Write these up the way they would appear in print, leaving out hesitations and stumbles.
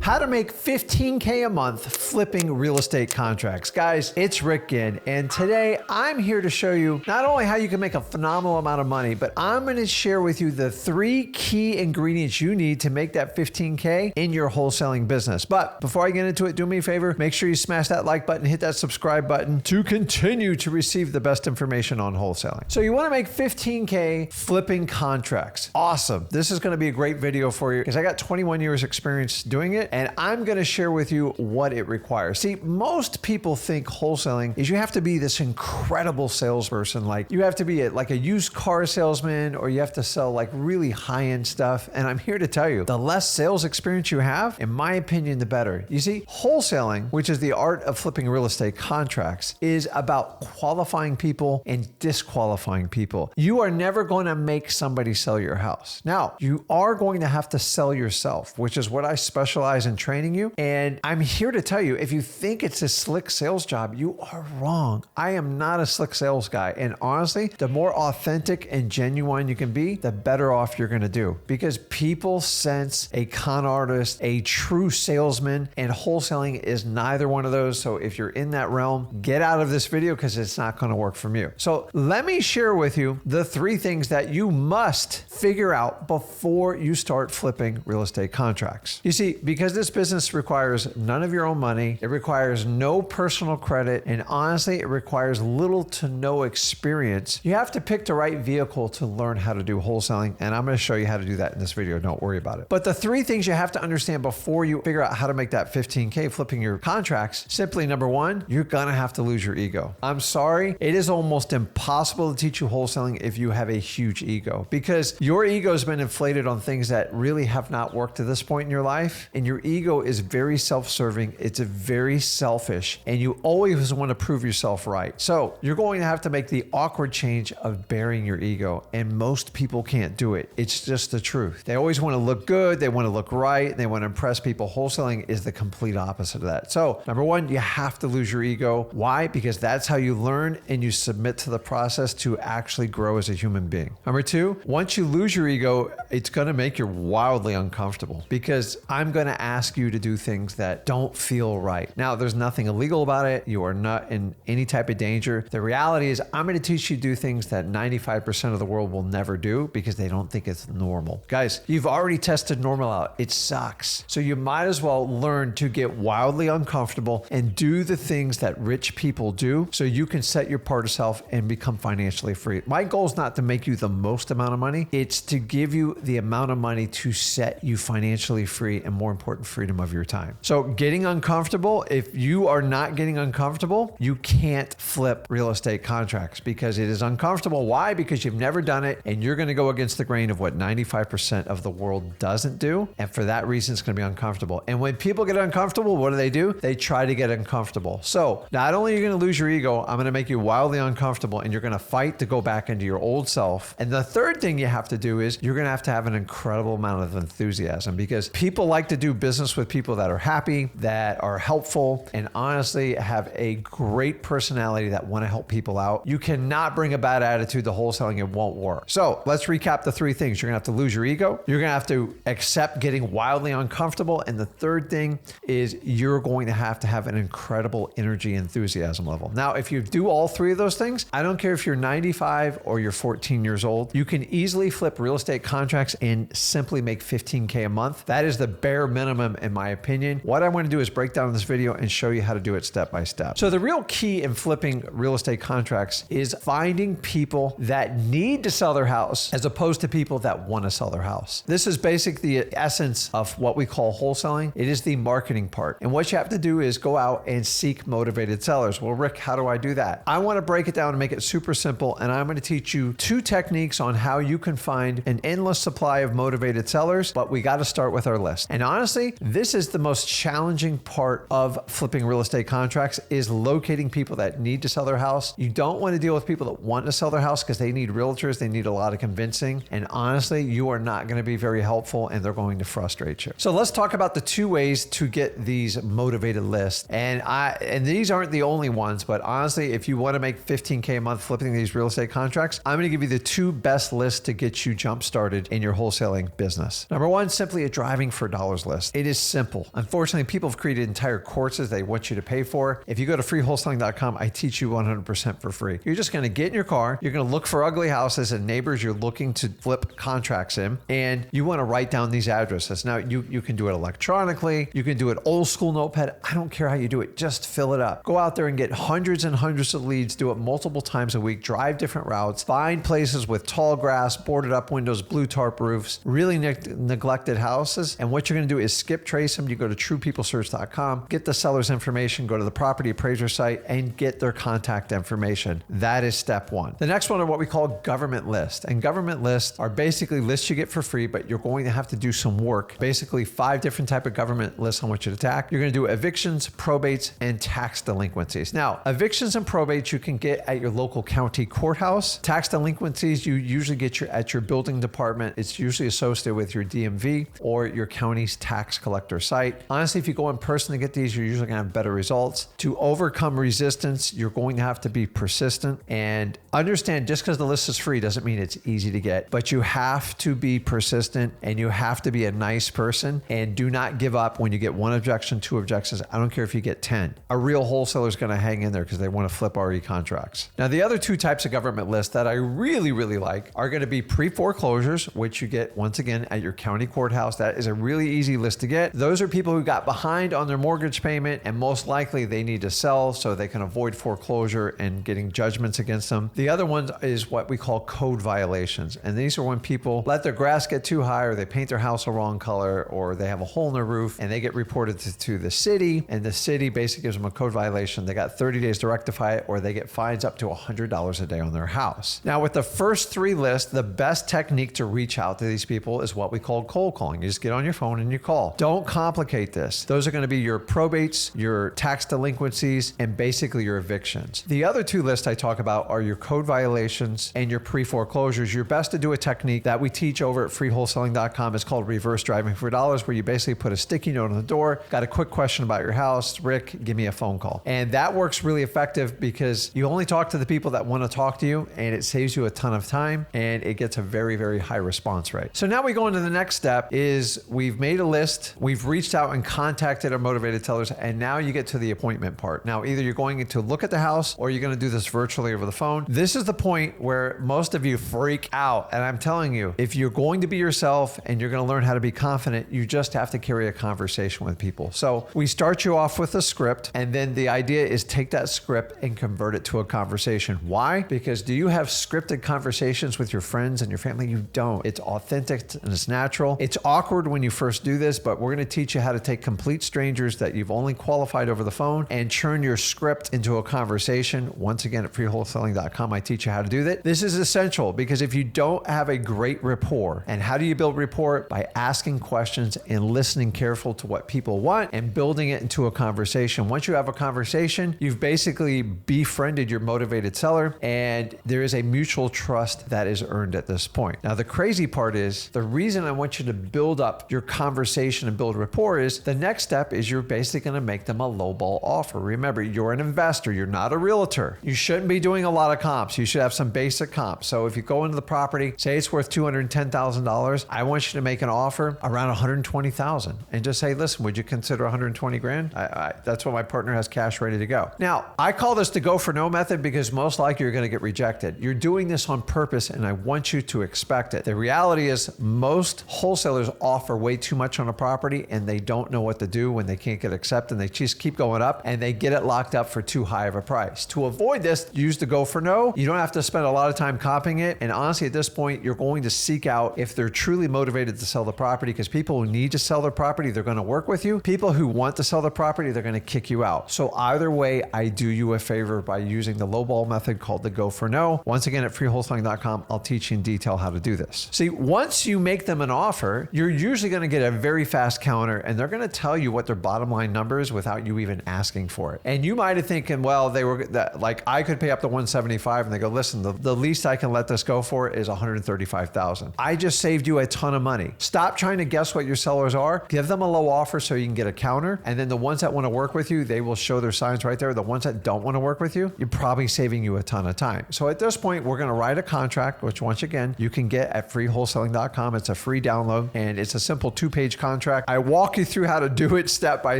How to make 15K a month flipping real estate contracts. Guys, it's Rick Ginn, and today I'm here to show you not only how you can make a phenomenal amount of money, but I'm going to share with you the 3 key ingredients you need to make that 15K in your wholesaling business. But before I get into it, do me a favor, make sure you smash that like button, hit that subscribe button to continue to receive the best information on wholesaling. So you want to make 15K flipping contracts. Awesome. This is going to be a great video for you because I got 21 years experience doing it. And I'm going to share with you what it requires. See, most people think wholesaling is you have to be this incredible salesperson. Like you have to be like a used car salesman, or you have to sell like really high-end stuff. And I'm here to tell you, the less sales experience you have, in my opinion, the better. You see, wholesaling, which is the art of flipping real estate contracts, is about qualifying people and disqualifying people. You are never going to make somebody sell your house. Now, you are going to have to sell yourself, which is what I specialize in training you. And I'm here to tell you, if you think it's a slick sales job, you are wrong. I am not a slick sales guy. And honestly, the more authentic and genuine you can be, the better off you're going to do, because people sense a con artist, a true salesman, and wholesaling is neither one of those. So if you're in that realm, get out of this video because it's not going to work from you. So let me share with you the 3 things that you must figure out before you start flipping real estate contracts. You see, because this business requires none of your own money, it requires no personal credit, and honestly, it requires little to no experience. You have to pick the right vehicle to learn how to do wholesaling, and I'm going to show you how to do that in this video. Don't worry about it. But the 3 things you have to understand before you figure out how to make that 15K flipping your contracts, simply number 1, you're going to have to lose your ego. I'm sorry, it is almost impossible to teach you wholesaling if you have a huge ego, because your ego has been inflated on things that really have not worked to this point in your life, and your ego is very self-serving. It's very selfish, and you always want to prove yourself right. So you're going to have to make the awkward change of bearing your ego, and most people can't do it. It's just the truth. They always want to look good. They want to look right. They want to impress people. Wholesaling is the complete opposite of that. So number 1, you have to lose your ego. Why? Because that's how you learn and you submit to the process to actually grow as a human being. Number 2, once you lose your ego, it's going to make you wildly uncomfortable, because I'm going to ask you to do things that don't feel right. Now, there's nothing illegal about it. You are not in any type of danger. The reality is I'm going to teach you to do things that 95% of the world will never do because they don't think it's normal. Guys, you've already tested normal out. It sucks. So you might as well learn to get wildly uncomfortable and do the things that rich people do so you can set your part of self and become financially free. My goal is not to make you the most amount of money. It's to give you the amount of money to set you financially free, and more important, freedom of your time. So getting uncomfortable, if you are not getting uncomfortable, you can't flip real estate contracts because it is uncomfortable. Why? Because you've never done it, and you're going to go against the grain of what 95% of the world doesn't do. And for that reason, it's going to be uncomfortable. And when people get uncomfortable, what do? They try to get uncomfortable. So not only are you going to lose your ego, I'm going to make you wildly uncomfortable, and you're going to fight to go back into your old self. And the 3rd thing you have to do is you're going to have an incredible amount of enthusiasm, because people like to do business with people that are happy, that are helpful, and honestly have a great personality that want to help people out. You cannot bring a bad attitude to wholesaling. It won't work. So let's recap the 3 things. You're going to have to lose your ego. You're going to have to accept getting wildly uncomfortable. And the 3rd thing is you're going to have an incredible energy enthusiasm level. Now, if you do all 3 of those things, I don't care if you're 95 or you're 14 years old, you can easily flip real estate contracts and simply make 15K a month. That is the bare minimum in my opinion. What I want to do is break down this video and show you how to do it step by step. So the real key in flipping real estate contracts is finding people that need to sell their house as opposed to people that want to sell their house. This is basically the essence of what we call wholesaling. It is the marketing part. And what you have to do is go out and seek motivated sellers. Well, Rick, how do I do that? I want to break it down and make it super simple. And I'm going to teach you 2 techniques on how you can find an endless supply of motivated sellers, but we got to start with our list. And honestly, this is the most challenging part of flipping real estate contracts, is locating people that need to sell their house. You don't want to deal with people that want to sell their house because they need realtors. They need a lot of convincing. And honestly, you are not going to be very helpful, and they're going to frustrate you. So let's talk about the 2 ways to get these motivated lists. And these aren't the only ones, but honestly, if you want to make 15K a month flipping these real estate contracts, I'm going to give you the 2 best lists to get you jump started in your wholesaling business. Number 1, simply a driving for dollars list. It is simple. Unfortunately, people have created entire courses they want you to pay for. If you go to freewholesaling.com, I teach you 100% for free. You're just going to get in your car. You're going to look for ugly houses and neighbors you're looking to flip contracts in, and you want to write down these addresses. Now, you can do it electronically. You can do it old school notepad. I don't care how you do it. Just fill it up. Go out there and get hundreds and hundreds of leads. Do it multiple times a week. Drive different routes. Find places with tall grass, boarded up windows, blue tarp roofs, really neglected houses. And what you're going to do is skip trace them. You go to truepeoplesearch.com, get the seller's information, go to the property appraiser site, and get their contact information. That is step one. The next one are what we call government lists. And government lists are basically lists you get for free, but you're going to have to do some work. Basically 5 different type of government lists I want you to attack. You're going to do evictions, probates, and tax delinquencies. Now, evictions and probates you can get at your local county courthouse. Tax delinquencies you usually get at your building department. It's usually associated with your DMV or your county's tax collector site. Honestly, if you go in person to get these, you're usually going to have better results. To overcome resistance, you're going to have to be persistent and understand just because the list is free doesn't mean it's easy to get, but you have to be persistent and you have to be a nice person and do not give up when you get 1 objection, 2 objections. I don't care if you get 10. A real wholesaler is going to hang in there because they want to flip RE contracts. Now, the other 2 types of government lists that I really like are going to be pre-foreclosures, which you get once again at your county courthouse. That is a really easy list to get. Those are people who got behind on their mortgage payment and most likely they need to sell so they can avoid foreclosure and getting judgments against them. The other one is what we call code violations. And these are when people let their grass get too high or they paint their house a wrong color or they have a hole in their roof and they get reported to the city and the city basically gives them a code violation. They got 30 days to rectify it or they get fines up to $100 a day on their house. Now with the first 3 lists, the best technique to reach out to these people is what we call cold calling. You just get on your phone and you call. Don't complicate this. Those are going to be your probates, your tax delinquencies, and basically your evictions. The other 2 lists I talk about are your code violations and your pre-foreclosures. You're best to do a technique that we teach over at freewholesaling.com. It's called reverse driving for dollars, where you basically put a sticky note on the door, got a quick question about your house, Rick, give me a phone call. And that works really effective because you only talk to the people that want to talk to you and it saves you a ton of time and it gets a very high response rate. So now we go into the next step is we've made a list, we've reached out and contacted our motivated sellers, and now you get to the appointment part. Now, either you're going to look at the house or you're going to do this virtually over the phone. This is the point where most of you freak out. And I'm telling you, if you're going to be yourself and you're going to learn how to be confident, you just have to carry a conversation with people. So we start you off with a script, and then the idea is take that script and convert it to a conversation. Why? Because do you have scripted conversations with your friends and your family? You don't. It's authentic and it's natural. It's awkward when you first do this, but we're going to teach you how to take complete strangers that you've only qualified over the phone and churn your script into a conversation. Once again, at freewholesaling.com, I teach you how to do that. This is essential because if you don't have a great rapport, and how do you build rapport? By asking questions and listening careful to what people want and building it into a conversation. Once you have a conversation, you've basically befriended your motivated seller and there is a mutual trust that is earned at this point. Now, the crazy part is the reason I want you to build up your conversation and build rapport is the next step is you're basically going to make them a lowball offer. Remember, you're an investor. You're not a realtor. You shouldn't be doing a lot of comps. You should have some basic comps. So if you go into the property, say it's worth $210,000, I want you to make an offer around $120,000 and just say, listen, would you consider 120 grand? That's what my partner has cash ready to go. Now, I call this the go for no method because most likely you're going to get rejected. You're doing this on purpose and I want you to expect it. The reality is most wholesalers offer way too much on a property and they don't know what to do when they can't get accepted and they just keep going up and they get it locked up for too high of a price. To avoid this, use the go for no. You don't have to spend a lot of time copying it. And honestly, at this point, you're going to seek out if they're truly motivated to sell the property, because people who need to sell their property, they're going to work with you. People who want to sell the property, they're going to kick you out. So either way, I do you a favor by using the lowball method called the go for no. Once again, at freewholesaling.com, I'll teach you in detail how to do this. See, once you make them an offer, you're usually going to get a very fast counter and they're going to tell you what their bottom line number is without you even asking for it. And you might have thinking, well, they were that, like I could pay up to 175 and they go, listen, the least I can let this go for is 135,000. I just saved you a ton of money. Stop trying to guess what your sellers are. Give them a low offer so you can get a counter. And then the ones that want to work with you, they will show their signs right there. The ones that don't want to work with you, you're probably saving you a ton of time. So at this point, we're going to write a contract, which once again, you can get at freewholesaling.com. It's a free download and it's a simple 2-page contract contract. I walk you through how to do it step by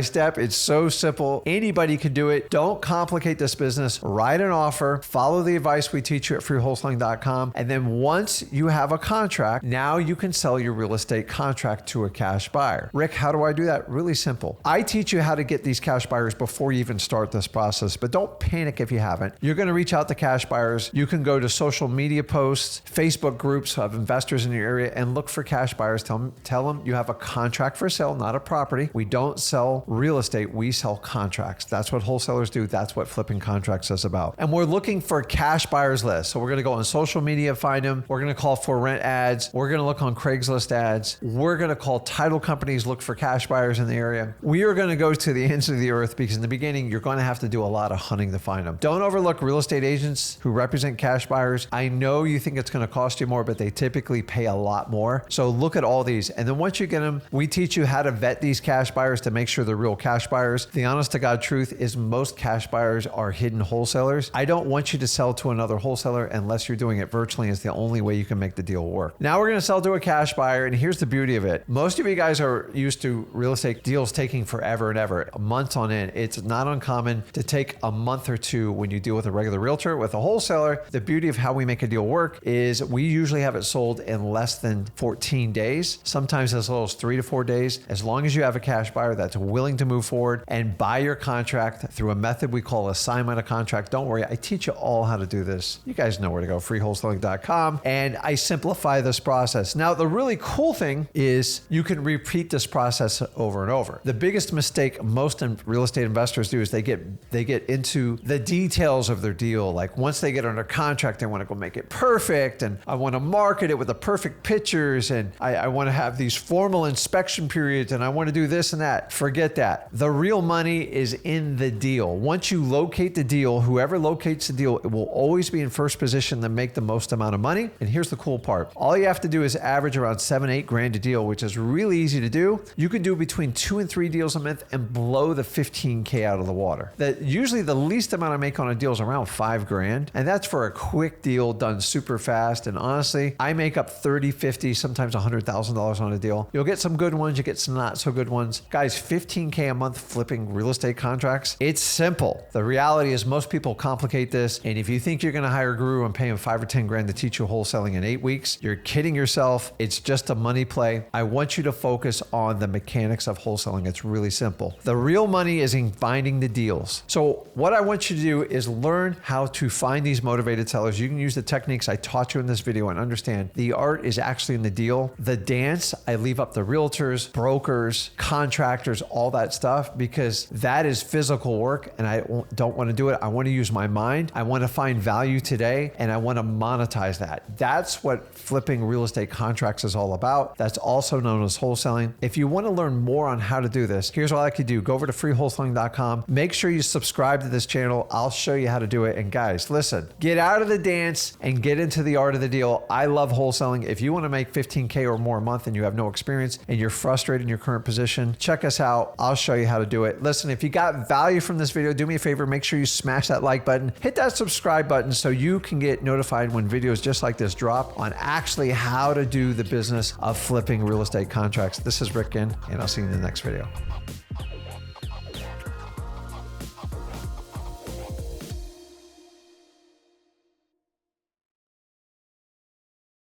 step. It's so simple. Anybody can do it. Don't complicate this business. Write an offer, follow the advice we teach you at freewholesaling.com. And then once you have a contract, now you can sell your real estate contract to a cash buyer. Rick, how do I do that? Really simple. I teach you how to get these cash buyers before you even start this process, but don't panic if you haven't. You're going to reach out to cash buyers. You can go to social media posts, Facebook groups of investors in your area and look for cash buyers. Tell them you have a contract for sale, not a property. We don't sell real estate. We sell contracts. That's what wholesalers do. That's what flipping contracts is about. And we're looking for cash buyers list. So we're going to go on social media, find them. We're going to call for rent ads. We're going to look on Craigslist ads. We're going to call title companies, look for cash buyers in the area. We are going to go to the ends of the earth because in the beginning, you're going to have to do a lot of hunting to find them. Don't overlook real estate agents who represent cash buyers. I know you think it's going to cost you more, but they typically pay a lot more. So look at all these. And then once you get them, we teach you how to vet these cash buyers to make sure they're real cash buyers. The honest to God truth is most cash buyers are hidden wholesalers. I don't want you to sell to another wholesaler unless you're doing it virtually. It's the only way you can make the deal work. Now we're going to sell to a cash buyer. And here's the beauty of it. Most of you guys are used to real estate deals taking forever and ever, months on end. It's not uncommon to take a month or two when you deal with a regular realtor. With a wholesaler, the beauty of how we make a deal work is we usually have it sold in less than 14 days, sometimes as little as 3 to 4 days. As long as you have a cash buyer that's willing to move forward and buy your contract through a method we call assignment of contract. Don't worry, I teach you all how to do this. You guys know where to go, freewholesaling.com. And I simplify this process. Now, the really cool thing is you can repeat this process over and over. The biggest mistake most real estate investors do is they get into the details of their deal. Like once they get under contract, they want to go make it perfect. And I want to market it with the perfect pictures. And I want to have these formal inspection periods. And I want to do this and that. Forget that. The real money is in the deal. Once you locate the deal, whoever locates the deal, it will always be in first position to make the most amount of money. And here's the cool part. All you have to do is average around 7-8 grand a deal, which is really easy to do. You can do between 2 and 3 deals a month and blow the 15K out of the water. Usually the least amount I make on a deal is around 5 grand. And that's for a quick deal done super fast. And honestly, I make up 30, 50, sometimes $100,000 on a deal. You'll get some good ones. You get some not so good ones. Guys, 15K a month flipping real estate contracts. It's simple. The reality is most people complicate this. And if you think you're going to hire a guru and pay him 5 or 10 grand to teach you wholesaling in 8 weeks, you're kidding yourself. It's just a money play. I want you to focus on the mechanics of wholesaling. It's really simple. The real money is in finding the deals. So what I want you to do is learn how to find these motivated sellers. You can use the techniques I taught you in this video and understand the art is actually in the deal. The dance, I leave up the realtors, brokers, contractors, all that stuff, because that is physical work and I don't want to do it. I want to use my mind. I want to find value today and I want to monetize that. That's what flipping real estate contracts is all about. That's also known as wholesaling. If you want to learn more on how to do this, here's what I could do. Go over to freewholesaling.com. Make sure you subscribe to this channel. I'll show you how to do it. And guys, listen, get out of the dance and get into the art of the deal. I love wholesaling. If you want to make 15K or more a month and you have no experience and you're frustrated in your current position, check us out. I'll show you how to do it. Listen, if you got value from this video, do me a favor, make sure you smash that like button, hit that subscribe button so you can get notified when videos just like this drop on actually how to do the business of flipping real estate contracts. This is Rick Ginn, and I'll see you in the next video.